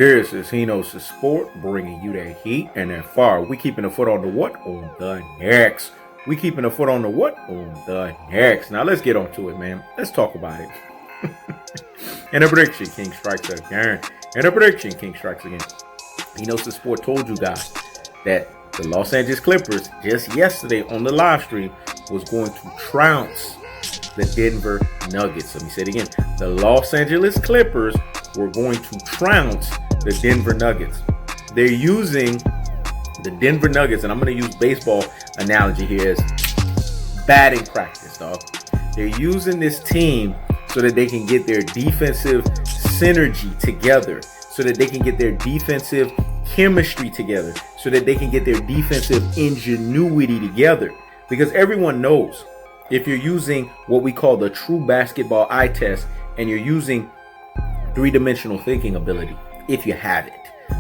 This is He Knows the Sport, bringing you that heat and that fire. We keeping the foot on the what? On the next. We keeping the foot on the what? On the next. Now let's get on to it, man. Let's talk about it. And a prediction, King strikes again. And a prediction, King strikes again. He Knows the Sport told you guys that the Los Angeles Clippers just yesterday on the live stream was going to trounce the Denver Nuggets. Let me say it again. The Los Angeles Clippers were going to trounce the Denver Nuggets. They're using the Denver Nuggets, and I'm going to use baseball analogy here, as batting practice, dog. They're using this team so that they can get their defensive synergy together, so that they can get their defensive chemistry together, so that they can get their defensive ingenuity together. Because everyone knows, if you're using what we call the true basketball eye test, and you're using three-dimensional thinking ability, if you have it.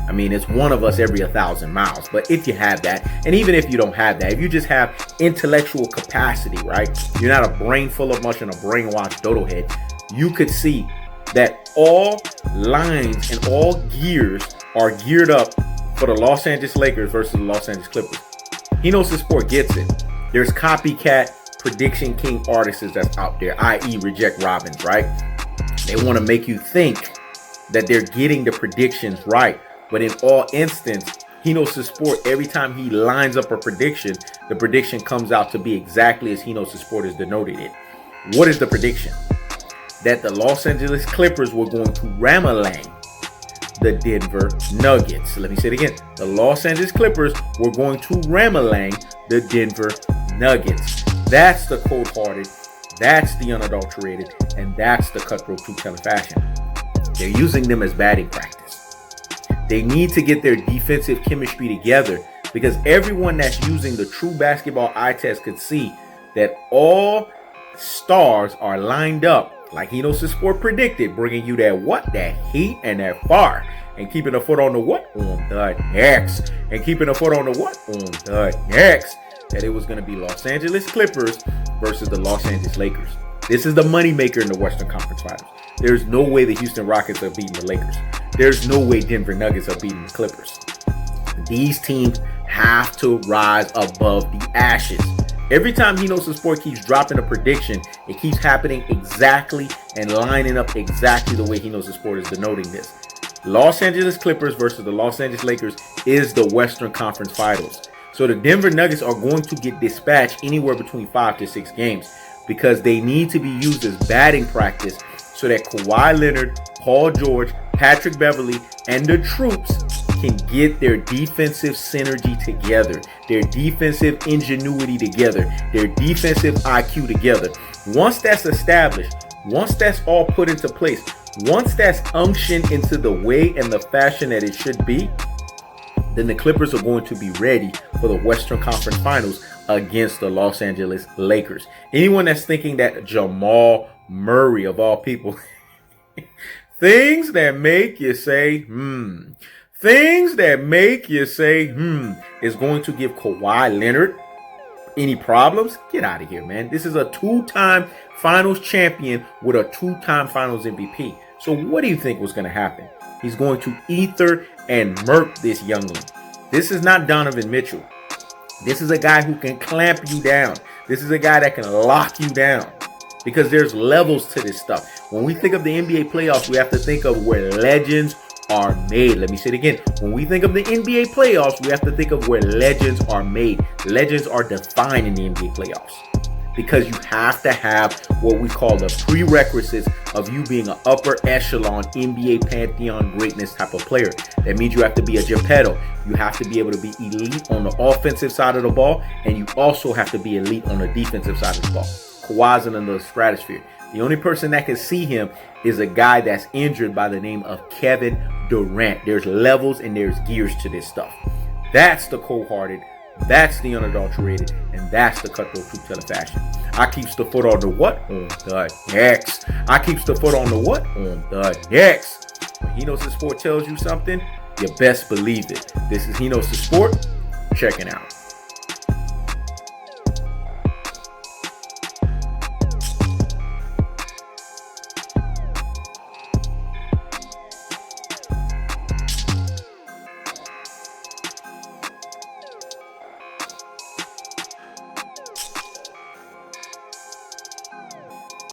I mean, it's one of us every 1,000 miles, but if you have that, and even if you don't have that, if you just have intellectual capacity, right? You're not a brain full of mush and a brainwashed dodo head. You could see that all lines and all gears are geared up for the Los Angeles Lakers versus the Los Angeles Clippers. He Knows the Sport gets it. There's copycat prediction king artists that's out there, i.e. Reject Robbins, right? They want to make you think that they're getting the predictions right. But in all instance, He Knows the Sport, every time he lines up a prediction, the prediction comes out to be exactly as He Knows the Sport is denoted it. What is the prediction? That the Los Angeles Clippers were going to ram-a-lang the Denver Nuggets. Let me say it again. The Los Angeles Clippers were going to ram-a-lang the Denver Nuggets. That's the cold-hearted, that's the unadulterated, and that's the cutthroat truth-telling fashion. They're using them as batting practice. They need to get their defensive chemistry together, because everyone that's using the true basketball eye test could see that all stars are lined up like He Knows the Sport predicted, bringing you that what? That heat and that fire. And keeping the foot on the what? On the next. And keeping the foot on the what? On the next. That it was going to be Los Angeles Clippers versus the Los Angeles Lakers. This is the moneymaker in the Western Conference Finals. There's no way the Houston Rockets are beating the Lakers. There's no way Denver Nuggets are beating the Clippers. These teams have to rise above the ashes. Every time He Knows the Sport keeps dropping a prediction, it keeps happening exactly and lining up exactly the way He Knows the Sport is denoting this. Los Angeles Clippers versus the Los Angeles Lakers is the Western Conference Finals. So the Denver Nuggets are going to get dispatched anywhere between 5 to 6 games, because they need to be used as batting practice so that Kawhi Leonard, Paul George, Patrick Beverly, and the troops can get their defensive synergy together, their defensive ingenuity together, their defensive IQ together. Once that's established, once that's all put into place, once that's unctioned into the way and the fashion that it should be, then the Clippers are going to be ready for the Western Conference Finals against the Los Angeles Lakers. Anyone that's thinking that Jamal Murray, of all people, things that make you say, things that make you say, is going to give Kawhi Leonard any problems, get out of here, man. This is a 2-time finals champion with a 2-time finals MVP. So what do you think was going to happen? He's going to ether and murk this youngling. This is not Donovan Mitchell. This is a guy who can clamp you down. This is a guy that can lock you down, because there's levels to this stuff. When we think of the NBA playoffs, we have to think of where legends are made. Let me say it again. When we think of the NBA playoffs, we have to think of where legends are made. Legends are defined in the NBA playoffs, because you have to have what we call the prerequisites of you being an upper echelon NBA pantheon greatness type of player. That means you have to be a Geppetto. You have to be able to be elite on the offensive side of the ball, and you also have to be elite on the defensive side of the ball. Kawhi's in the stratosphere. The only person that can see him is a guy that's injured by the name of Kevin Durant. There's levels and there's gears to this stuff. That's the cold-hearted, that's the unadulterated, and that's the cutthroat truth-telling fashion. I keeps the foot on the what? On the next. I keeps the foot on the what? On the next. When He Knows the Sport tells you something, you best believe it. This is He Knows the Sport. Checking out.